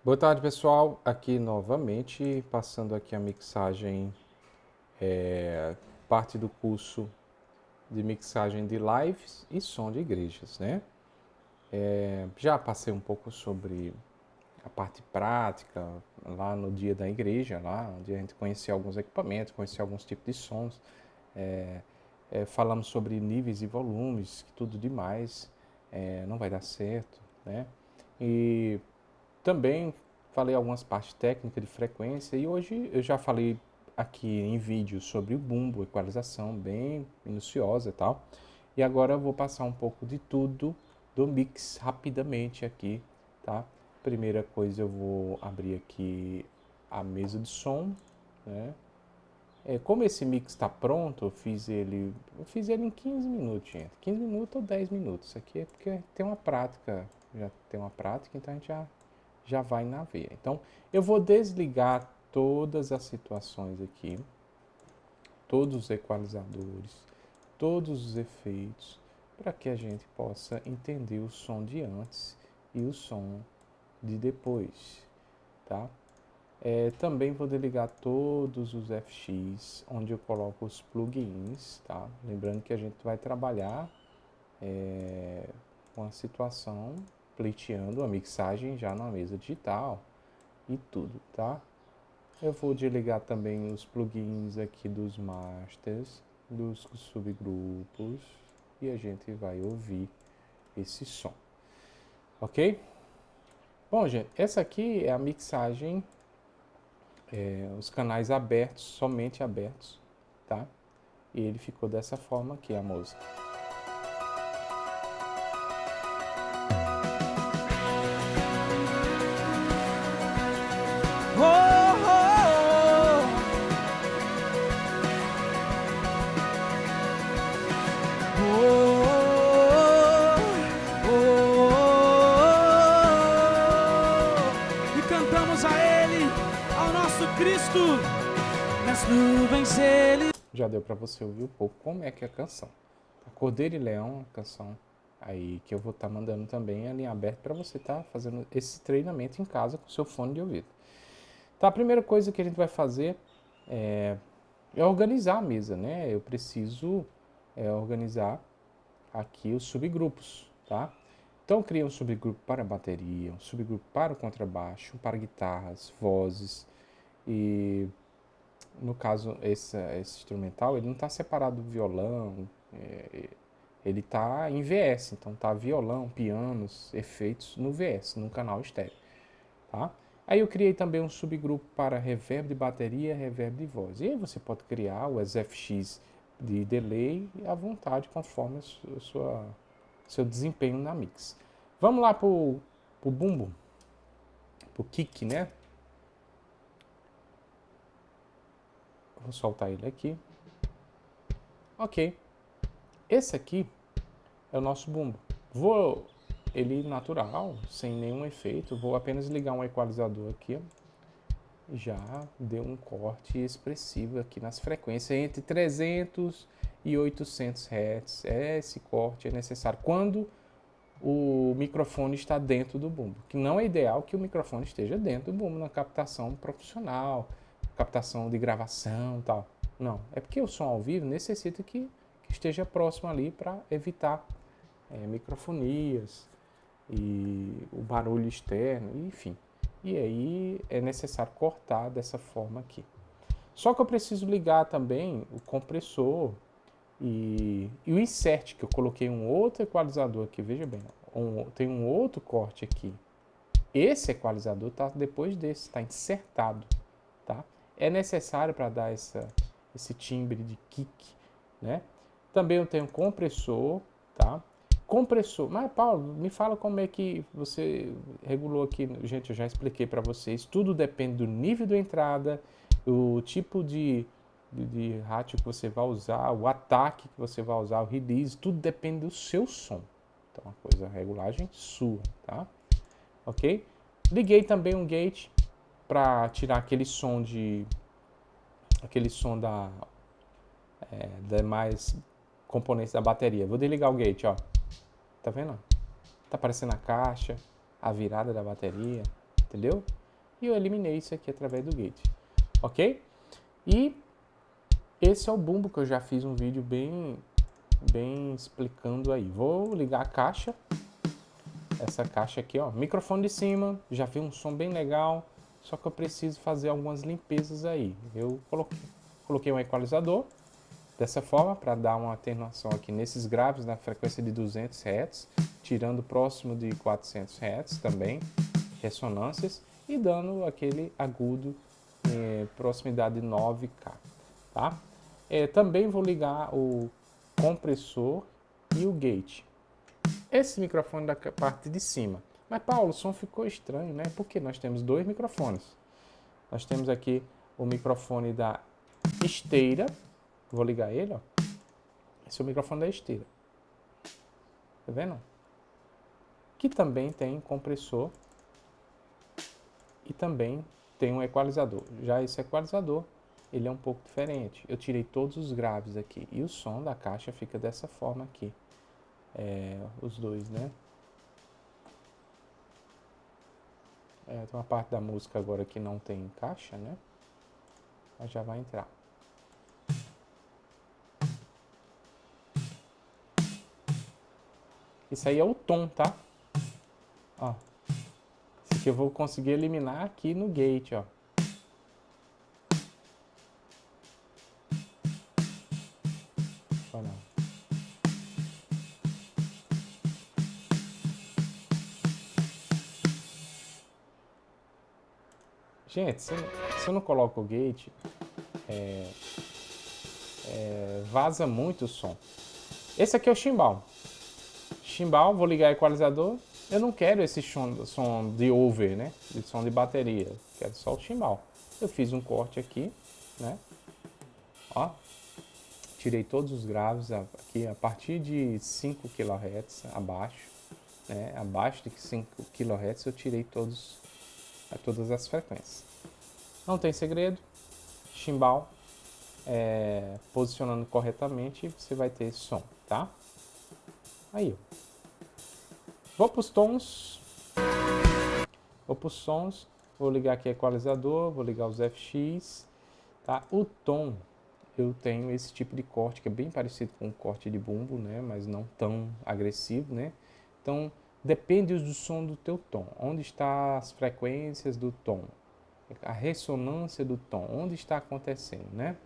Boa tarde, pessoal. Aqui novamente, passando aqui a mixagem, parte do curso de mixagem de lives e som de igrejas, né? Já passei um pouco sobre a parte prática lá no dia da igreja, lá onde a gente conhecia alguns equipamentos, conhecia alguns tipos de sons. Falamos sobre níveis e volumes, que tudo demais não vai dar certo, né? E também falei algumas partes técnicas de frequência e hoje eu já falei aqui em vídeo sobre o bumbo, equalização bem minuciosa e tal. E agora eu vou passar um pouco de tudo do mix rapidamente aqui, tá? Primeira coisa, eu vou abrir aqui a mesa de som, né? Como esse mix está pronto, eu fiz ele em 15 minutos, gente. 15 minutos ou 10 minutos. Isso aqui é porque tem uma prática, já tem uma prática, então a gente já vai na veia. Então, eu vou desligar todas as situações aqui, todos os equalizadores, todos os efeitos, para que a gente possa entender o som de antes e o som de depois, tá? Também vou desligar todos os FX, onde eu coloco os plugins, tá? Lembrando que a gente vai trabalhar com a situação, pleiteando a mixagem já na mesa digital e tudo, tá? Eu vou desligar também os plugins aqui dos masters, dos subgrupos, e a gente vai ouvir esse som, ok? Bom, gente, essa aqui é a mixagem, os canais abertos, somente abertos, tá? E ele ficou dessa forma aqui, a música. E cantamos a Ele, ao nosso Cristo, nas nuvens Ele. Já deu para você ouvir um pouco como é que é a canção. Cordeiro e Leão, a canção aí que eu vou estar mandando também a linha aberta para você estar fazendo esse treinamento em casa com seu fone de ouvido. Tá, a primeira coisa que a gente vai fazer é organizar a mesa, né? Eu preciso organizar aqui os subgrupos, tá? Então, eu criei um subgrupo para bateria, um subgrupo para o contrabaixo, para guitarras, vozes e, no caso, esse instrumental, ele não está separado do violão, ele está em VS, então tá violão, pianos, efeitos no VS, no canal estéreo, tá? Aí eu criei também um subgrupo para reverb de bateria, reverb de voz. E aí você pode criar os FX de delay à vontade, conforme seu desempenho na mix. Vamos lá pro bumbo, pro kick, né? Vou soltar ele aqui. Ok. Esse aqui é o nosso bumbo. Vou ele natural, sem nenhum efeito. Vou apenas ligar um equalizador aqui, ó. Já deu um corte expressivo aqui nas frequências entre 300 e 800 Hz. Esse corte é necessário quando o microfone está dentro do bumbo, que não é ideal que o microfone esteja dentro do bumbo na captação profissional, captação de gravação e tal. Não, é porque o som ao vivo necessita que esteja próximo ali para evitar microfonias e o barulho externo, enfim. E aí é necessário cortar dessa forma aqui. Só que eu preciso ligar também o compressor e o insert, que eu coloquei um outro equalizador aqui, veja bem, tem um outro corte aqui. Esse equalizador está depois desse, está insertado, tá? É necessário para dar esse timbre de kick, né? Também eu tenho um compressor, tá? Compressor. Mas, Paulo, me fala como é que você regulou aqui. Gente, eu já expliquei para vocês. Tudo depende do nível da entrada, o tipo de rádio que você vai usar, o ataque que você vai usar, o release. Tudo depende do seu som. Então, uma coisa, a regulagem sua, tá? Ok? Liguei também um gate para tirar aquele som da demais componentes da bateria. Vou desligar o gate, ó. Tá vendo? Tá aparecendo a caixa, a virada da bateria. entendeu? E eu eliminei isso aqui através do gate, ok? E esse é o bumbo que eu já fiz um vídeo bem explicando aí. Vou ligar a caixa, essa caixa aqui, ó, microfone de cima, já vi um som bem legal, só que eu preciso fazer algumas limpezas aí. Eu coloquei um equalizador dessa forma para dar uma atenuação aqui nesses graves na frequência de 200 Hz, tirando próximo de 400 Hz também, ressonâncias, e dando aquele agudo proximidade de 9K, tá? Também vou ligar o compressor e o gate. Esse microfone da parte de cima. Mas Paulo, o som ficou estranho, né? Porque nós temos dois microfones. Nós temos aqui o microfone da esteira. Vou ligar ele, ó. Esse é o microfone da esteira. Tá vendo? Que também tem compressor e também tem um equalizador. Já esse equalizador, ele é um pouco diferente. Eu tirei todos os graves aqui e o som da caixa fica dessa forma aqui. Os dois, né? Tem uma parte da música agora que não tem caixa, né? Mas já vai entrar. Isso aí é o tom, tá? Ó. Isso aqui eu vou conseguir eliminar aqui no gate, ó. Olha. Gente, se eu não coloco o gate, vaza muito o som. Esse aqui é o chimbal. Chimbal, vou ligar o equalizador. Eu não quero esse som de over, né? De som de bateria. Quero só o chimbal. Eu fiz um corte aqui, né? Ó. Tirei todos os graves aqui a partir de 5 kHz abaixo, né? Abaixo de 5 kHz eu tirei todas as frequências. Não tem segredo. Chimbal, posicionando corretamente, você vai ter esse som, tá? Aí, ó. Vou para os tons. Vou para os sons. Vou ligar aqui o equalizador. Vou ligar os FX. Tá? O tom, eu tenho esse tipo de corte que é bem parecido com o corte de bumbo, né? Mas não tão agressivo, né? Então, depende do som do teu tom. Onde estão as frequências do tom? A ressonância do tom. Onde está acontecendo, né?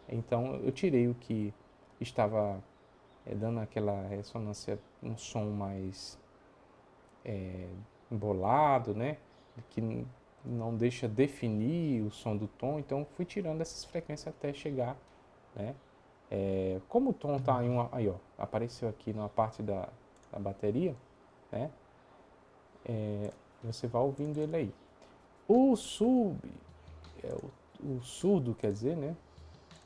Então, eu tirei o que estava dando aquela ressonância, um som mais embolado, né? Que não deixa definir o som do tom. Então, fui tirando essas frequências até chegar, né? Como o tom tá em uma... Aí, ó, apareceu aqui na parte da bateria, né? Você vai ouvindo ele aí. O surdo, quer dizer, né?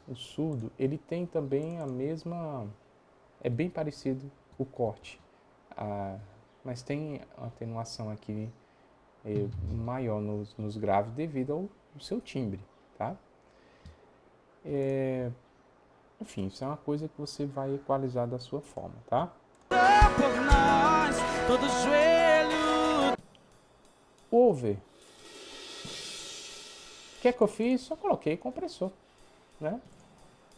O surdo, ele tem também a mesma... É bem parecido o corte, mas tem uma atenuação aqui maior nos graves devido ao seu timbre, tá? Enfim, isso é uma coisa que você vai equalizar da sua forma, tá? Por nós, todo joelho. Over. O que é que eu fiz? Só coloquei compressor, né?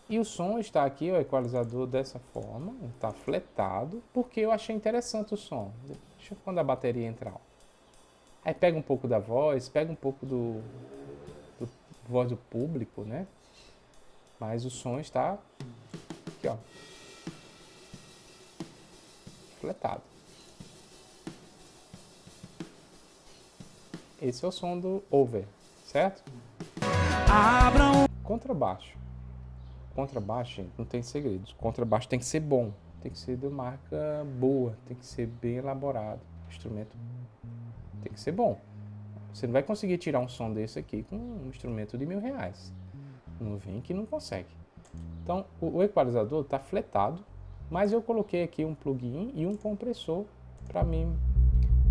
E o som está aqui, o equalizador dessa forma, está fletado, porque eu achei interessante o som. Deixa eu quando a bateria entrar. Aí pega um pouco da voz, pega um pouco do voz do público, né? Mas o som está aqui, ó, fletado. Esse é o som do over, certo? Abram. Contrabaixo. Contrabaixo, gente, não tem segredos. Contrabaixo tem que ser bom, tem que ser de marca boa, tem que ser bem elaborado. O instrumento tem que ser bom. Você não vai conseguir tirar um som desse aqui com um instrumento de R$1.000. Não vem que não consegue. Então, o equalizador está fletado, mas eu coloquei aqui um plugin e um compressor para mim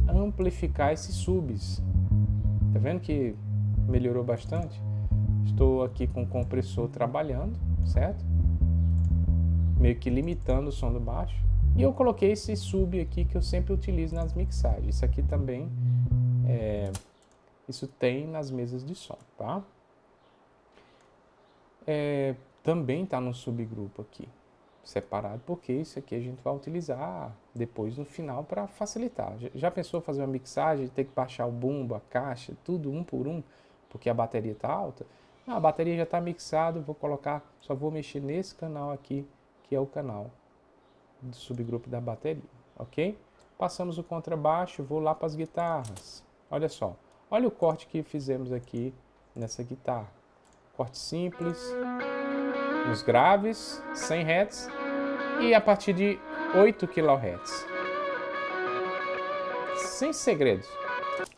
amplificar esses subs. Tá vendo que melhorou bastante? Estou aqui com o compressor trabalhando, certo? Meio que limitando o som do baixo. E eu coloquei esse sub aqui que eu sempre utilizo nas mixagens. Isso aqui também Isso tem nas mesas de som, tá? Também está no subgrupo aqui, separado, porque isso aqui a gente vai utilizar depois no final para facilitar. Já pensou fazer uma mixagem, ter que baixar o bumbo, a caixa, tudo um por um, porque a bateria está alta? Não, a bateria já está mixada, vou colocar, só vou mexer nesse canal aqui, que é o canal do subgrupo da bateria, ok? Passamos o contrabaixo, vou lá para as guitarras. Olha só, olha o corte que fizemos aqui nessa guitarra. Corte simples, nos graves, 100 Hz e a partir de 8 kHz. Sem segredos.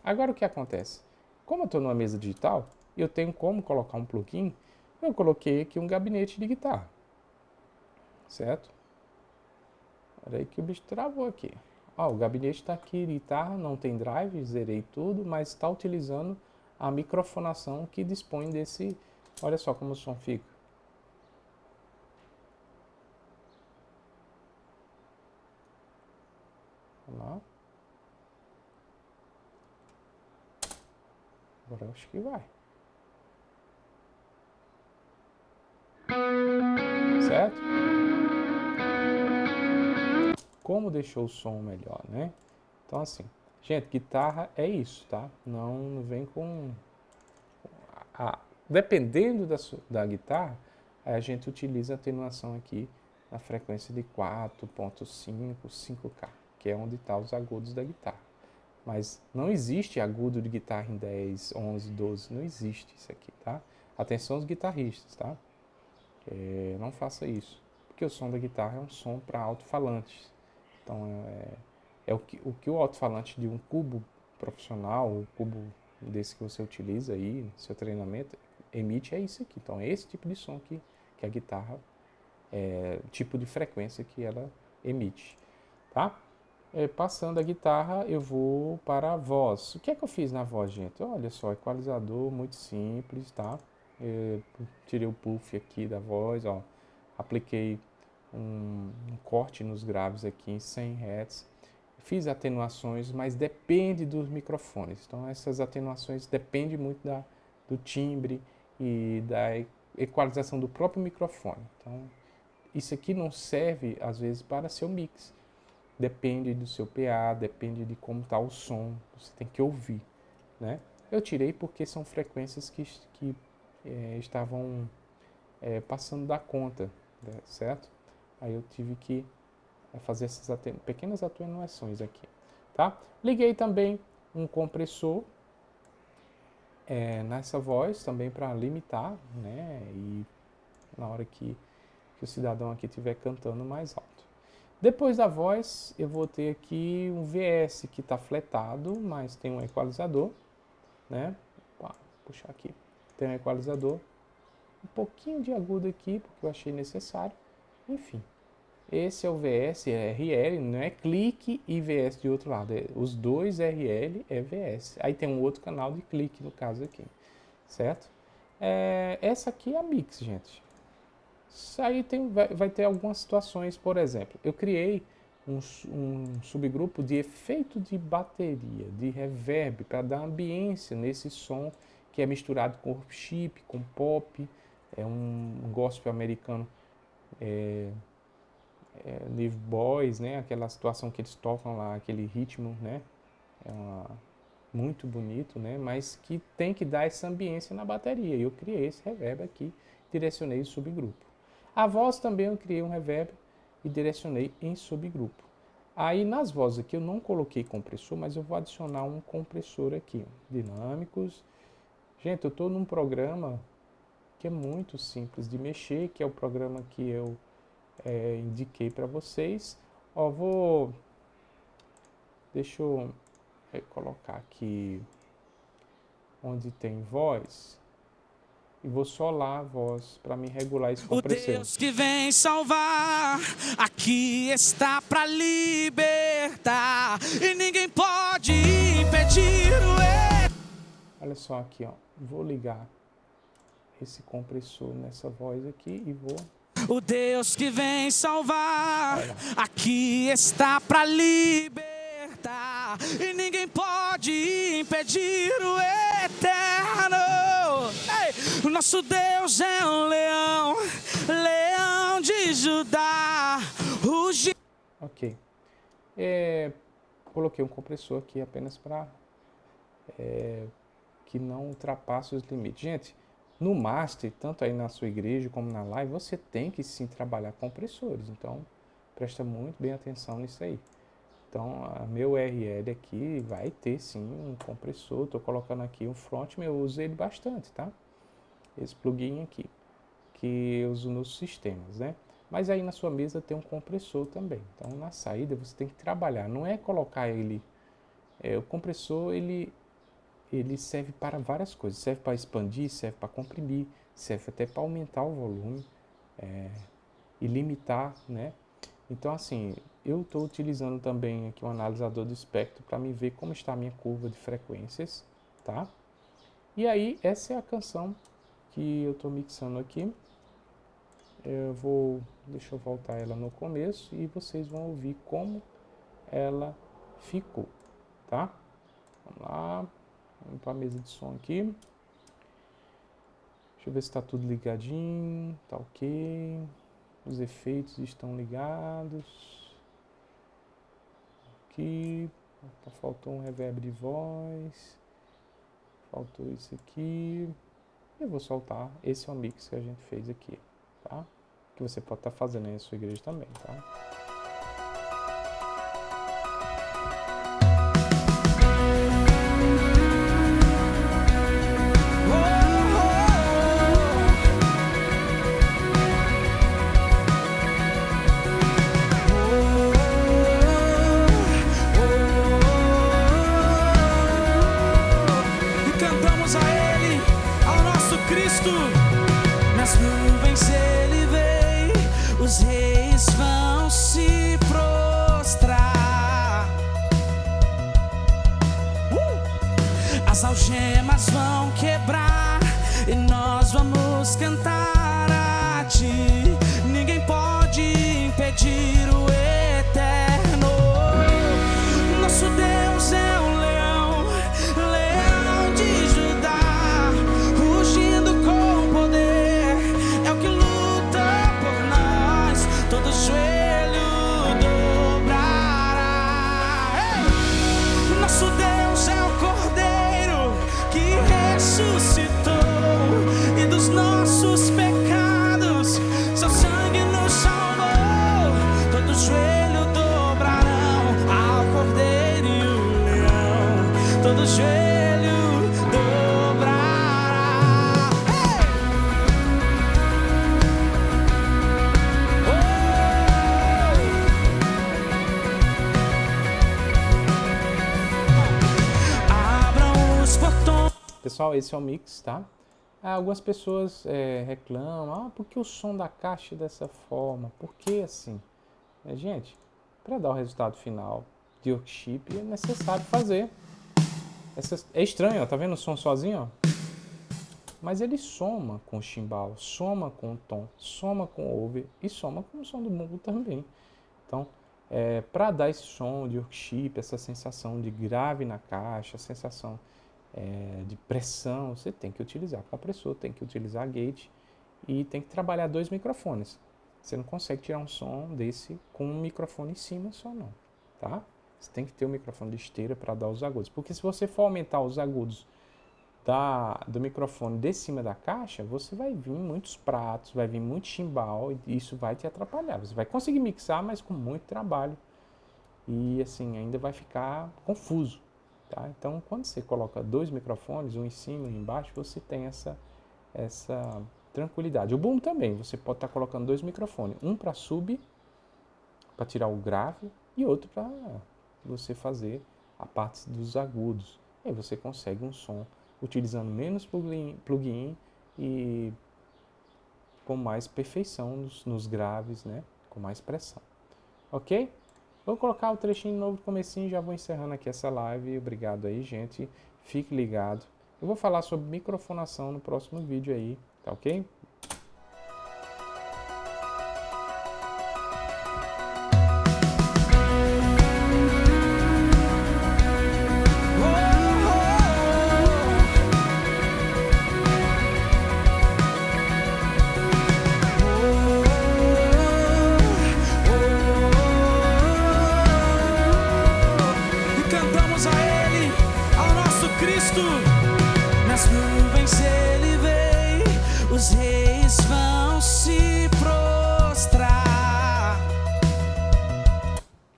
Agora o que acontece? Como eu estou numa mesa digital, eu tenho como colocar um plugin, eu coloquei aqui um gabinete de guitarra, certo? Olha aí que o bicho travou aqui. Ó, o gabinete está aqui, guitarra, não tem drive, zerei tudo, mas está utilizando a microfonação que dispõe desse... Olha só como o som fica. Vamos lá. Agora eu acho que vai. Certo? Como deixou o som melhor, né? Então assim, gente, guitarra é isso, tá? Não vem com... Dependendo da guitarra, a gente utiliza a atenuação aqui na frequência de 4.5, 5K, que é onde estão os agudos da guitarra. Mas não existe agudo de guitarra em 10, 11, 12, não existe isso aqui, tá? Atenção aos guitarristas, tá? Não faça isso, porque o som da guitarra é um som para alto-falantes. Então, o que o alto-falante de um cubo profissional, o cubo desse que você utiliza aí no seu treinamento, emite é isso aqui. Então, é esse tipo de som que a guitarra, tipo de frequência que ela emite, tá? Passando a guitarra, eu vou para a voz. O que é que eu fiz na voz, gente? Olha só, equalizador muito simples, tá? Tirei o puff aqui da voz, ó. Apliquei um corte nos graves aqui em 100 Hz. Fiz atenuações, mas depende dos microfones. Então, essas atenuações dependem muito do timbre e da equalização do próprio microfone. Então, isso aqui não serve, às vezes, para seu mix. Depende do seu PA, depende de como está o som, você tem que ouvir, né? Eu tirei porque são frequências que estavam passando da conta, né? Certo? Aí eu tive que fazer essas pequenas atenuações aqui, tá? Liguei também um compressor nessa voz também para limitar, né? E na hora que o cidadão aqui estiver cantando mais alto. Depois da voz, eu vou ter aqui um VS que está fletado, mas tem um equalizador, né? Vou puxar aqui. Tem um equalizador. Um pouquinho de agudo aqui, porque eu achei necessário. Enfim, esse é o VS, é RL, não é clique e VS de outro lado. Os dois RL é VS. Aí tem um outro canal de clique, no caso aqui, certo? Essa aqui é a mix, gente. Isso aí vai ter algumas situações, por exemplo, eu criei um subgrupo de efeito de bateria, de reverb, para dar ambiência nesse som que é misturado com chip, com pop, é um gospel americano, Live Boys, né? Aquela situação que eles tocam lá, aquele ritmo, né? Muito bonito, né? Mas que tem que dar essa ambiência na bateria. E eu criei esse reverb aqui, direcionei o subgrupo. A voz também eu criei um reverb e direcionei em subgrupo. Aí nas vozes aqui eu não coloquei compressor, mas eu vou adicionar um compressor aqui, dinâmicos. Gente, eu estou num programa que é muito simples de mexer, que é o programa que eu indiquei para vocês. Ó, deixa eu colocar aqui onde tem voz. E vou solar a voz para me regular esse compressor. O Deus que vem salvar, aqui está para libertar, e ninguém pode impedir o erro. Olha só aqui, ó. Vou ligar esse compressor nessa voz aqui e vou... O Deus que vem salvar, aqui está para libertar, e ninguém pode impedir o erro. eterno. Ei, o nosso Deus é um leão, leão de Judá. Ok. Coloquei um compressor aqui apenas para que não ultrapasse os limites. Gente, no master, tanto aí na sua igreja como na live, você tem que sim trabalhar compressores. Então, presta muito bem atenção nisso aí. Então, meu URL aqui vai ter sim um compressor. Estou colocando aqui um front, eu uso ele bastante, tá? Esse plugin aqui, que eu uso nos sistemas, né? Mas aí na sua mesa tem um compressor também. Então, na saída você tem que trabalhar. Não é colocar ele... o compressor, ele serve para várias coisas. Serve para expandir, serve para comprimir, serve até para aumentar o volume e limitar, né? Então, assim, eu estou utilizando também aqui um analisador do espectro para me ver como está a minha curva de frequências, tá? E aí, essa é a canção que eu estou mixando aqui. Deixa eu voltar ela no começo e vocês vão ouvir como ela ficou, tá? Vamos lá, vamos para a mesa de som aqui. Deixa eu ver se está tudo ligadinho, tá ok. Os efeitos estão ligados. Aqui, faltou um reverb de voz. Faltou isso aqui. Eu vou soltar. Esse é o mix que a gente fez aqui, tá? Que você pode estar fazendo aí na sua igreja também, tá? E cantamos a Ele, ao nosso Cristo. Nas nuvens Ele vem, os reis vão se prostrar. As algemas vão quebrar e nós vamos cantar a Ti. Ninguém pode impedir o eterno. Nosso Deus é um leão, leão de Judá, rugindo com poder, é o que luta por nós, todo joelho dobrará. Ei! Nosso Deus é o Cordeiro que ressuscitou, e dos nossos pecados seu sangue nos salvou. Todo joelho dobrarão ao Cordeiro e o leão, todo joelho dobrará. Abram os portões. Pessoal, esse é o mix, tá? Algumas pessoas reclamam, por que o som da caixa é dessa forma? Por que assim? Gente, para dar o resultado final de workshop é necessário fazer. É estranho, ó, tá vendo o som sozinho? Ó? Mas ele soma com o chimbal, soma com o tom, soma com o over e soma com o som do bumbo também. Então, para dar esse som de workshop, essa sensação de grave na caixa, a sensação de pressão, você tem que utilizar compressor, tem que utilizar gate e tem que trabalhar 2 microfones. Você não consegue tirar um som desse com um microfone em cima só não, tá? Você tem que ter um microfone de esteira para dar os agudos, porque se você for aumentar os agudos do microfone de cima da caixa, você vai vir muitos pratos, vai vir muito chimbal e isso vai te atrapalhar. Você vai conseguir mixar, mas com muito trabalho e assim, ainda vai ficar confuso. Tá? Então, quando você coloca 2 microfones, um em cima e um embaixo, você tem essa tranquilidade. O boom também, você pode estar colocando 2 microfones, um para sub, para tirar o grave, e outro para você fazer a parte dos agudos. E aí você consegue um som utilizando menos plugin e com mais perfeição nos graves, né? Com mais pressão. Ok? Vou colocar o trechinho novo do comecinho e já vou encerrando aqui essa live. Obrigado aí, gente. Fique ligado. Eu vou falar sobre microfonação no próximo vídeo aí, tá ok? Cristo. Nas nuvens ele vem, os reis vão se prostrar.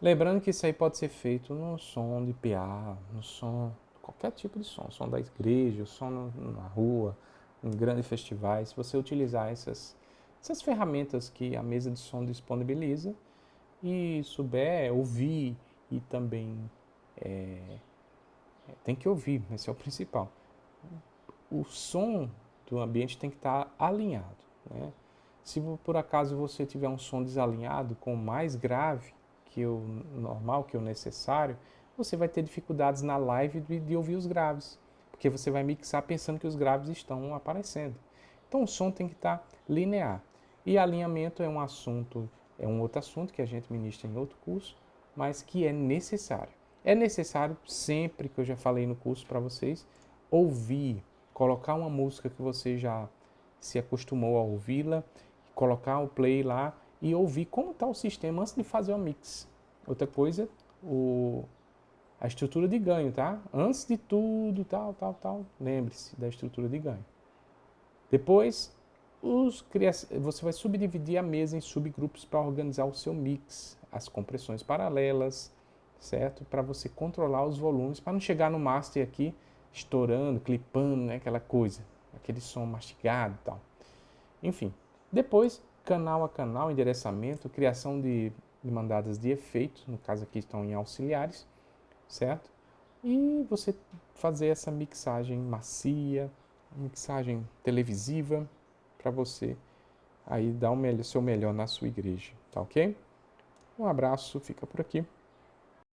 Lembrando que isso aí pode ser feito no som de PA, no som, qualquer tipo de som da igreja, som na rua, em grandes festivais. Se você utilizar essas ferramentas que a mesa de som disponibiliza e souber ouvir e também tem que ouvir, esse é o principal. O som do ambiente tem que estar alinhado, né? Se por acaso você tiver um som desalinhado com mais grave que o normal, que o necessário, você vai ter dificuldades na live de ouvir os graves, porque você vai mixar pensando que os graves estão aparecendo. Então o som tem que estar linear. E alinhamento é um outro assunto que a gente ministra em outro curso, mas que é necessário. É necessário sempre, que eu já falei no curso para vocês, ouvir, colocar uma música que você já se acostumou a ouvi-la, colocar o play lá e ouvir como está o sistema antes de fazer o mix. Outra coisa, a estrutura de ganho, tá? Antes de tudo, tal, lembre-se da estrutura de ganho. Depois, você vai subdividir a mesa em subgrupos para organizar o seu mix, as compressões paralelas, certo? Para você controlar os volumes, para não chegar no master aqui estourando, clipando, né? Aquela coisa, aquele som mastigado e tal. Enfim, depois, canal a canal, endereçamento, criação de mandadas de efeito, no caso aqui estão em auxiliares, certo? E você fazer essa mixagem macia, mixagem televisiva, para você aí dar o seu melhor na sua igreja, tá ok? Um abraço, fica por aqui.